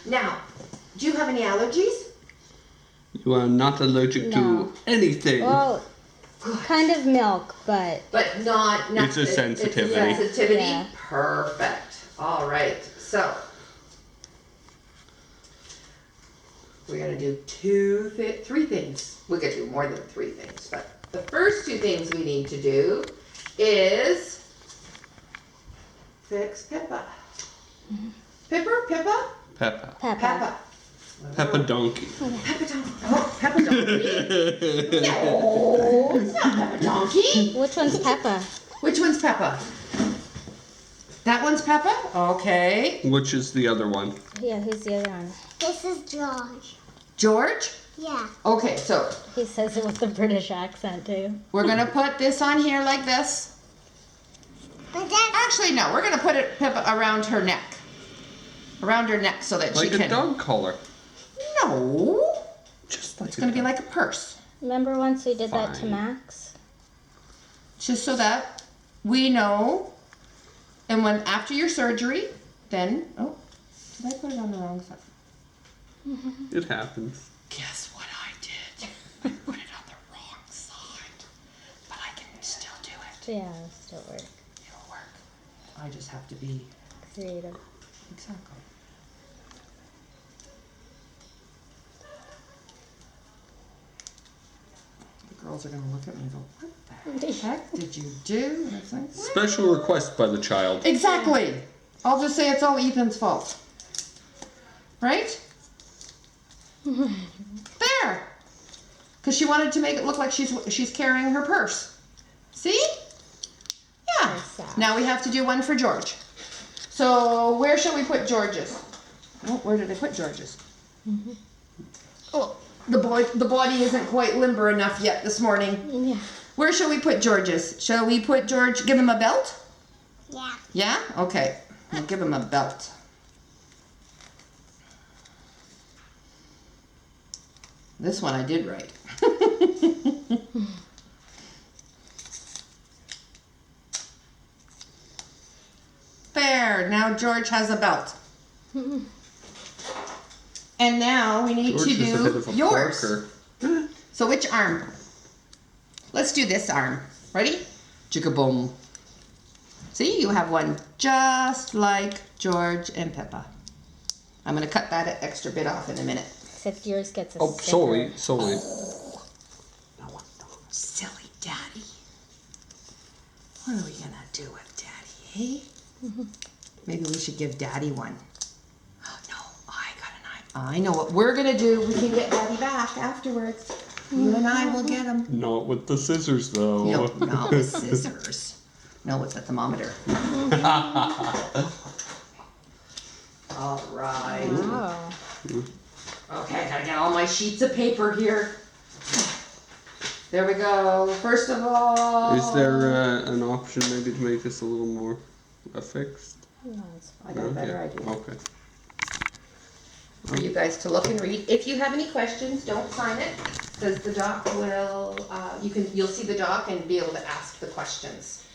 Now, do you have any allergies? You are not allergic to anything. Well, kind of milk, but not it's a sensitivity. It's a sensitivity. Yeah. Perfect. All right. So we're gonna do three things. We're gonna do more than 3 things, but the first 2 things we need to do is fix Pippa. Pippa? Peppa. Peppa. Peppa Donkey. Peppa Donkey. Oh, Peppa Donkey. No, it's not Peppa Donkey. which one's Peppa? Which one's Peppa? That one's Peppa? Okay. Which is the other one? Yeah, who's the other one? This is George. George? Yeah. Okay, so He says it with a British accent too. we're gonna put this on here like this. But that's Actually, no, we're gonna put it Pippa around her neck. Around her neck so that Like she a can. dog collar. No. Just like It's gonna be like a purse. Remember once we did that to Fine. Max? Just so that we know. And when after your surgery, then did I put it on the wrong side? It happens. Guess what I did? I put it on the wrong side. But I can still do it. Yeah, it'll still work. It'll work. I just have to be Creative. exactly. The girls are gonna look at me and go, what the heck did you do? And it's like, Special request by the child. exactly. I'll just say it's all Ethan's fault. Right? There. Because she wanted to make it look like she's carrying her purse. See? Yeah. Very sad. Now we have to do one for George. So where shall we put George's? Oh, where did I put George's? Oh, the body isn't quite limber enough yet this morning. Yeah. Where shall we put George's? Shall we put George, give him a belt? yeah. Yeah? Okay. We'll give him a belt. This one I did right. There. Now George has a belt. And now we need George to is a bit of do a yours. porker. So which arm? Let's do this arm. Ready? Jigga-boom. See, you have one just like George and Peppa. I'm going to cut that extra bit off in a minute. Except yours gets a Oh, sticker. solely. Silly Daddy. What are we going to do with Daddy, eh? Maybe we should give Daddy one. Oh, no, I got a knife. I know what we're going to do. We can get Daddy back afterwards. You and I will get him. Not with the scissors, though. No, not with scissors. No, with the thermometer. All right. Wow. Okay, I gotta get all my sheets of paper here. There we go. First of all. Is there an option maybe to make this a little more affixed? No, it's I fine. got a better idea. Okay. For you guys to look and read. If you have any questions, don't sign it, because the doc will. You'll see the doc and be able to ask the questions.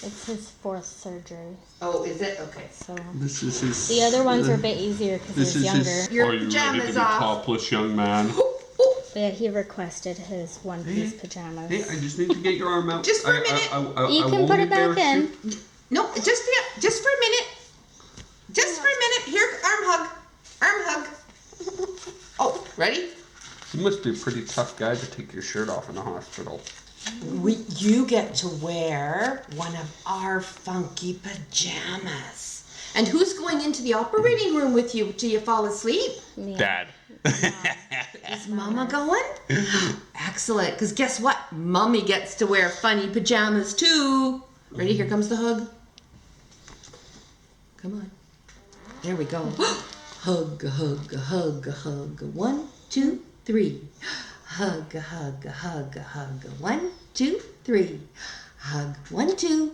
It's his 4th surgery, Oh, is it? Okay. so This is his. the other ones are a bit easier because This he's is younger. his. Your Are you ready to pajamas be off. topless, young man? But yeah, he requested his one-piece pajamas. Hey, I just need to get your arm out. Just for a minute. You I can won't put it back embarrass in. you. No, just for a minute. Just for a minute. Here, arm hug. Arm hug. Oh, ready? You must be a pretty tough guy to take your shirt off in the hospital. You get to wear one of our funky pajamas. And who's going into the operating room with you till you fall asleep? Me. Dad. Is Mama going? Excellent, because guess what? Mommy gets to wear funny pajamas too. Ready? Here comes the hug. Come on. There we go. Hug, hug, hug, hug. 1, 2, 3. Hug, hug, hug, hug. 1, 2, 3. Hug, 1, 2.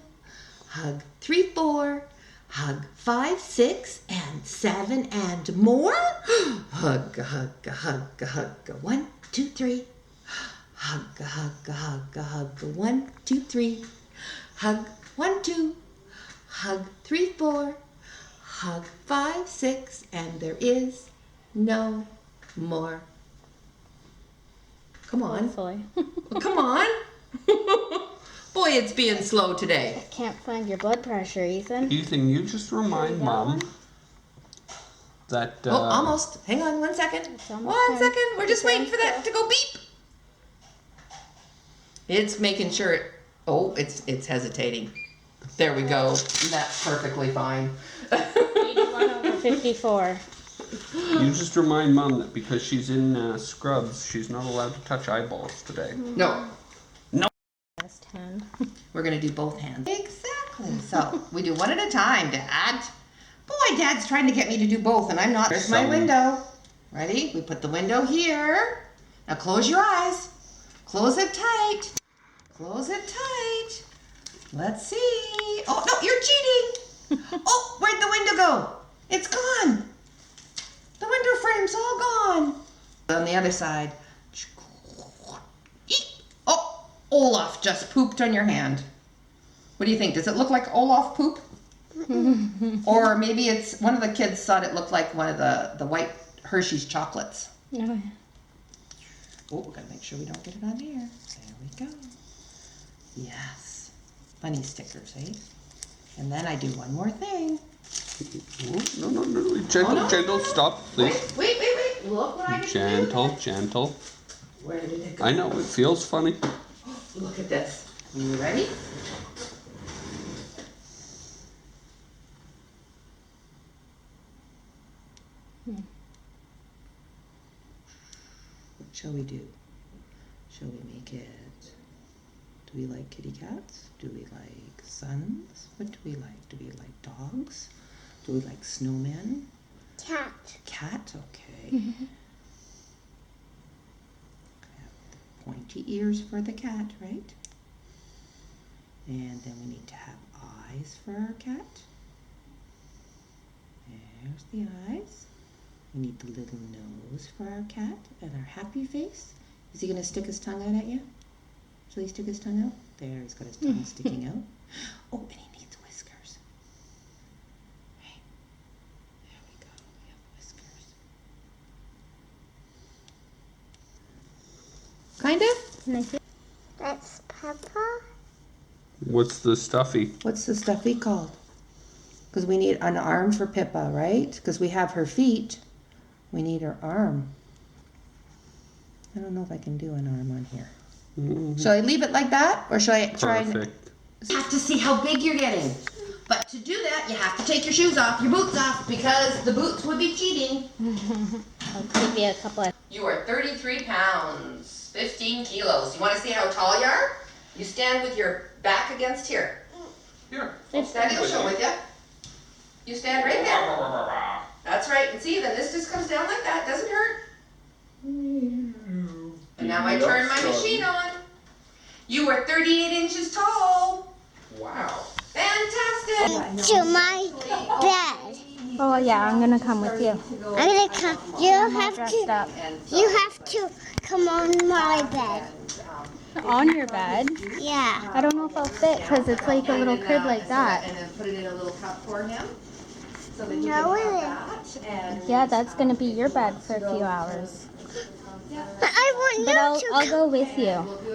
Hug, 3, 4. Hug, 5, 6, and 7, and more. Hug, hug, hug, hug. 1, 2, 3. Hug, hug, hug, hug. 1, 2, 3. hug 1, 2, hug 3, 4, hug 5, 6, and there is no more. Come on. Hopefully. Come on. Boy, it's being slow today. Can't find your blood pressure, Ethan. Ethan, you just remind Mom that. Oh, almost. Hang on 1 second. It's almost 1 time. second. We're just Keep waiting going for that to go beep. It's making sure it. Oh, it's hesitating. There we go. That's perfectly fine. 81 over 54. You just remind Mom that because she's in scrubs, she's not allowed to touch eyeballs today. No, Last 10. we're gonna do both hands. Exactly. So we do one at a time, Dad. Boy, Dad's trying to get me to do both, and I'm not. There's my window. Ready? We put the window here. Now close your eyes. Close it tight. Close it tight. Let's see. Oh no, you're cheating. Oh, where'd the window go? It's gone. The window frame's all gone. On the other side. Oh, Olaf just pooped on your hand. What do you think? Does it look like Olaf poop? Or maybe it's one of the kids thought it looked like one of the white Hershey's chocolates. No. Oh, we gotta make sure we don't get it on here. There we go. Yes. Funny stickers, eh? And then I do one more thing. Oh, no. Gentle, no. gentle, stop, please. Wait. Look what I can Gentle, do. gentle. Where did it go? I know, it feels funny. Look at this. You ready? What shall we do? Shall we make it? Do we like kitty cats? Do we like suns? What do we like? Do we like dogs? Do we like snowmen? Cat. Cat? Okay. Pointy ears for the cat, right? And then we need to have eyes for our cat. There's the eyes. We need the little nose for our cat and our happy face. Is he gonna stick his tongue out at you? Shall he stick his tongue out? There, he's got his tongue sticking out. Oh, and he needs whiskers. Right. There we go. We have whiskers. Kind of? Can I see? That's Peppa. What's the stuffy? What's the stuffy called? Because we need an arm for Pippa, right? Because we have her feet. We need her arm. I don't know if I can do an arm on here. Shall I leave it like that? Or shall I try Perfect. You have to see how big you're getting. But to do that, you have to take your shoes off, your boots off, because the boots would be cheating. I'll give you a couple of. You are 33 pounds, 15 kilos. You want to see how tall you are? You stand with your back against here. Here. Daddy will show with you. You stand right there. That's right. And see, then this just comes down like that. Doesn't hurt. And now I turn my machine on. You are 38 inches tall. Wow. Fantastic. To my bed. Oh yeah, I'm gonna come with you. I'm gonna come. I'm all dressed up. You have to come on my bed. On your bed? Yeah. I don't know if I'll fit because it's like a little crib like that. And then put it in a little cup for him. So that you No, can have that. And Yeah, that's gonna be your bed for a few hours. But I want But you I'll to. go with you.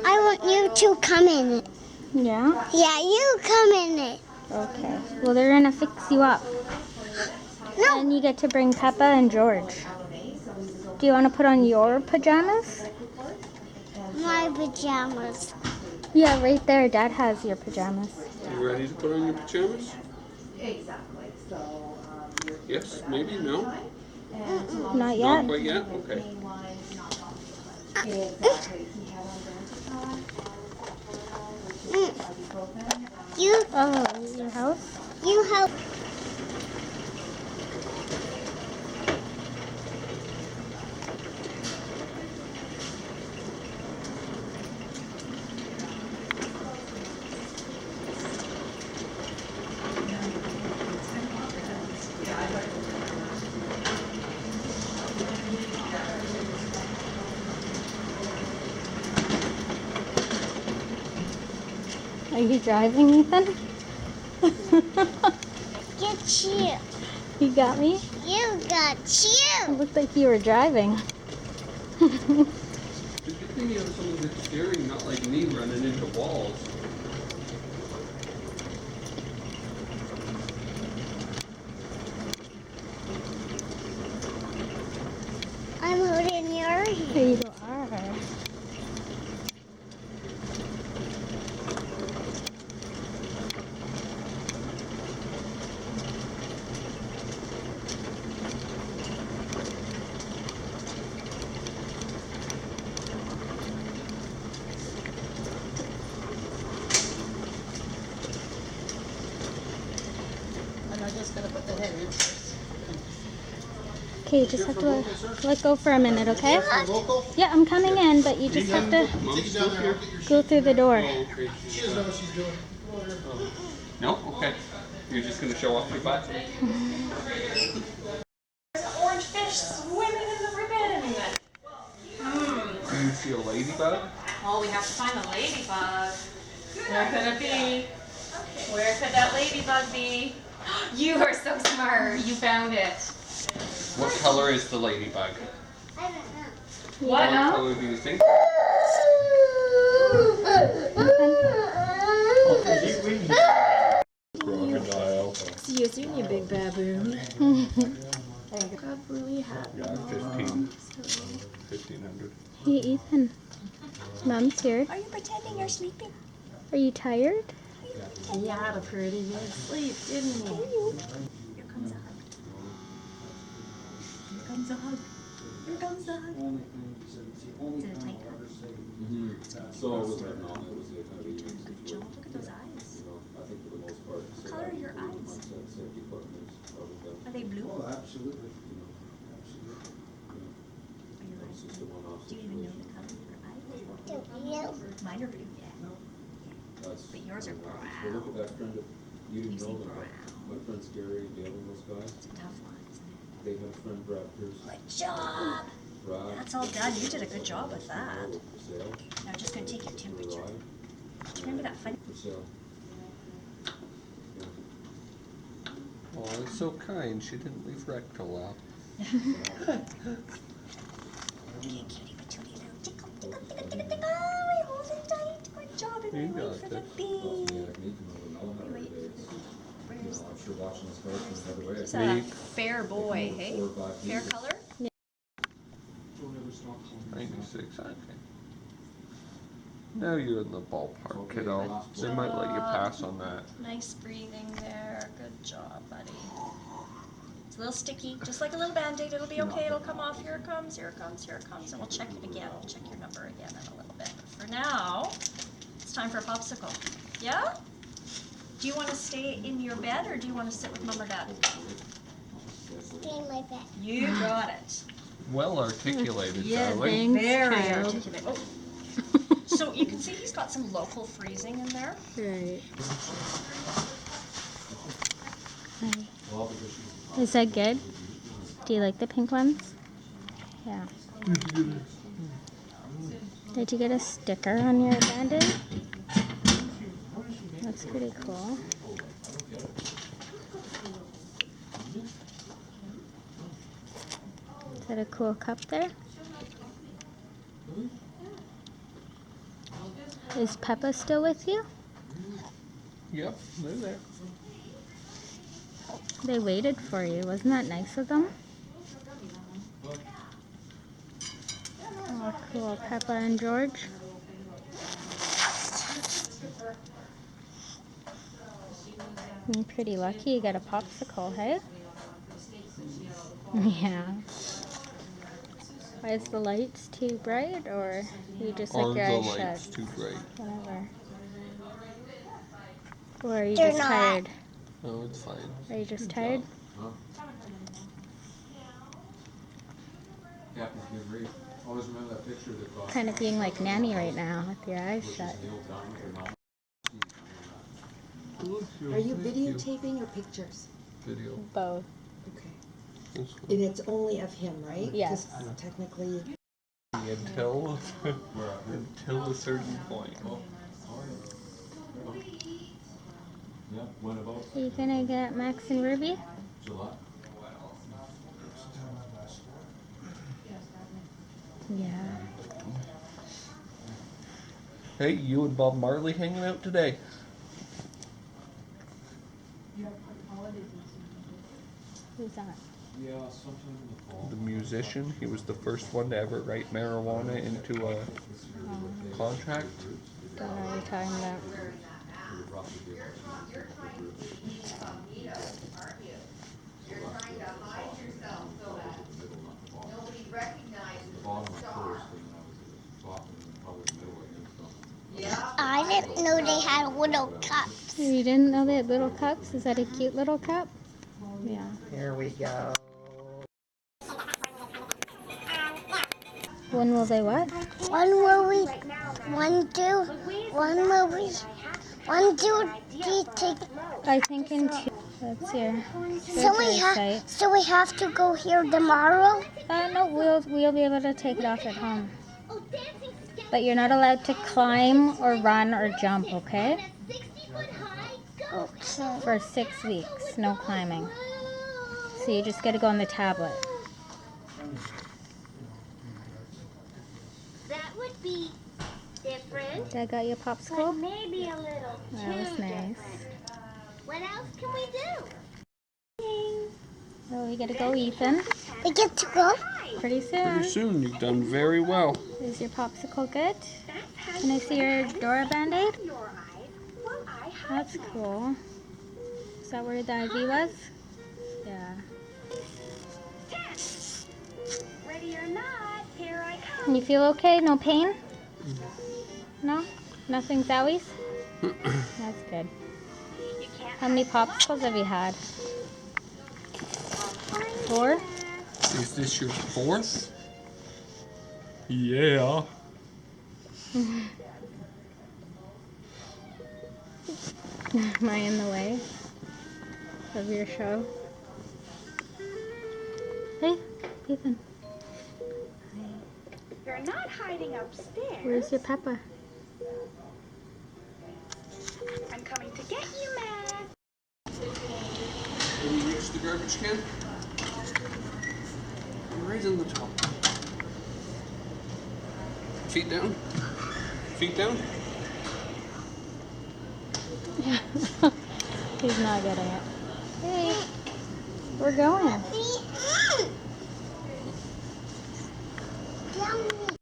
I want you to come in it. Yeah? Yeah, you come in it. Okay. Well, they're gonna fix you up. No. And you get to bring Peppa and George. Do you want to put on your pajamas? My pajamas. Yeah, right there. Dad has your pajamas. You ready to put on your pajamas? exactly. So Yes, maybe, no? Not Not yet. quite yet? Okay. You, Oh, your house? you help. Are you driving, Ethan? Get you. You got me? You got It you. looked like you were driving. The good thing you have someone that's steering, not like me running into walls. I'm holding your hand. Here you are. And I'm just gonna put the head in first. Okay, you just have to let go for a minute, okay? Local? Yeah, I'm coming in, but you just have to Mom's Take it down still there, here? I'll get your go through the door. Oh, okay. She doesn't know what she's doing. No? Okay. You're just gonna show off your butt? Orange fish swimming in the ribbon. Do you see a ladybug? Oh, we have to find the ladybug. Where could it be? Where could that ladybug be? You are so smart. You found it. What color is the ladybug? I don't know. What now? color do you think? Crocodile. See you soon, you big baboon. Probably have Yeah, 1500. Hey, Ethan. Mom's here. Are you pretending you're sleeping? Are you tired? He had a pretty good sleep, didn't he? Here comes a hug. Here comes a hug. Here comes the hug. Is it a tight hug? So it was like, no, it was Good job. Look at those eyes. I think for the most part. What color are your eyes? Are they blue? Oh, absolutely. Are your eyes blue? Do you even know the color of your eyes? Don't you? Mine are blue, yeah. But yours are brown. Look at that friend, you didn't You say know them, brown. but my friends Gary and Dale and those guys, It's a tough one, isn't it? they had a friend Brad Pierce. Good job. Brad. That's all done. You did a good job with that. For sale. Now I'm just going to take your temperature. Rye. Do you remember that funny? For sale. Oh, it's so kind. She didn't leave rectal out. Okay, cutie patootie little tickle, tickle, tickle, tickle, tickle. We hold it tight. Good job. And You we wait got for it. the Yeah, bee. I need to know nowadays. Where's I'm sure watching this cartoon the other way. He's a fair boy, hey? 4 or 5 Fair years. color? 96, okay. Now you're in the ballpark, kiddo. They might let you pass on that. Nice breathing there. Good job, buddy. It's a little sticky, just like a little band-aid. It'll be okay. It'll come off. Here it comes, here it comes, here it comes. And we'll check it again. We'll check your number again in a little bit. But for now, it's time for a popsicle. Yeah? Do you want to stay in your bed or do you want to sit with Mom or Dad? Stay in my bed. You got it. Well articulated, Yeah, darling. very child. articulate. Oh. So you can see he's got some local freezing in there. Right. Is that good? Do you like the pink ones? Yeah. Did you get a sticker on your bandit? That's pretty cool. Is that a cool cup there? Is Peppa still with you? Yep, they're there. They waited for you. Wasn't that nice of them? Oh, cool. Peppa and George. You're pretty lucky you got a popsicle, hey? Yeah. Why is the lights too bright, or you just Are like your the eyes lights shut? too bright? Whatever. Or are you They're just not. tired? No, it's fine. Are you just tired? Captain's getting ready. Always remember that picture that cost. Kind of being like Nanny right now with your eyes shut. Are you videotaping or pictures? Video. Both. Okay. This one. And it's only of him, right? Yes. 'Cause technically, Until a certain point. Yeah, when about Are you gonna get Max and Ruby? July? Yeah. Hey, you and Bob Marley hanging out today? Who's that? Yeah, sometime in the fall. The musician. He was the first one to ever write marijuana into a contract. Don't know what you're talking about. The bottom at first, and then I was at the top, and then probably the middle again. I didn't know they had little cups. You didn't know they had little cups? Is that a cute little cup? Yeah. Here we go. When will they what? One movie, one, two, three, take. I think in two. That's here. So we have to go here tomorrow. No, we'll be able to take it off at home. But you're not allowed to climb or run or jump, okay? Okay. For 6 weeks, no climbing. So you just got to go on the tablet. That would be different, Dad got you a but popsicle? maybe a little That was too nice. different. What else can we do? Oh, we got to go, Ethan. We get to go. Pretty soon. Pretty soon. You've done very well. Is your popsicle good? Can I see your Dora Band-Aid? That's cool. Is that where the IV was? Yeah. Ready or not, here I come. And you feel okay? No pain? No? Nothing's owies? That's good. How many popsicles have you had? 4? Is this your fourth? Yeah. Am I in the way of your show? Hey, Ethan. You're not hiding upstairs. Where's your Peppa? I'm coming to get you, Matt. When you reach the garbage can? Right in the top. Feet down. Feet down. He's not getting it. Hey, we're going. Tell me.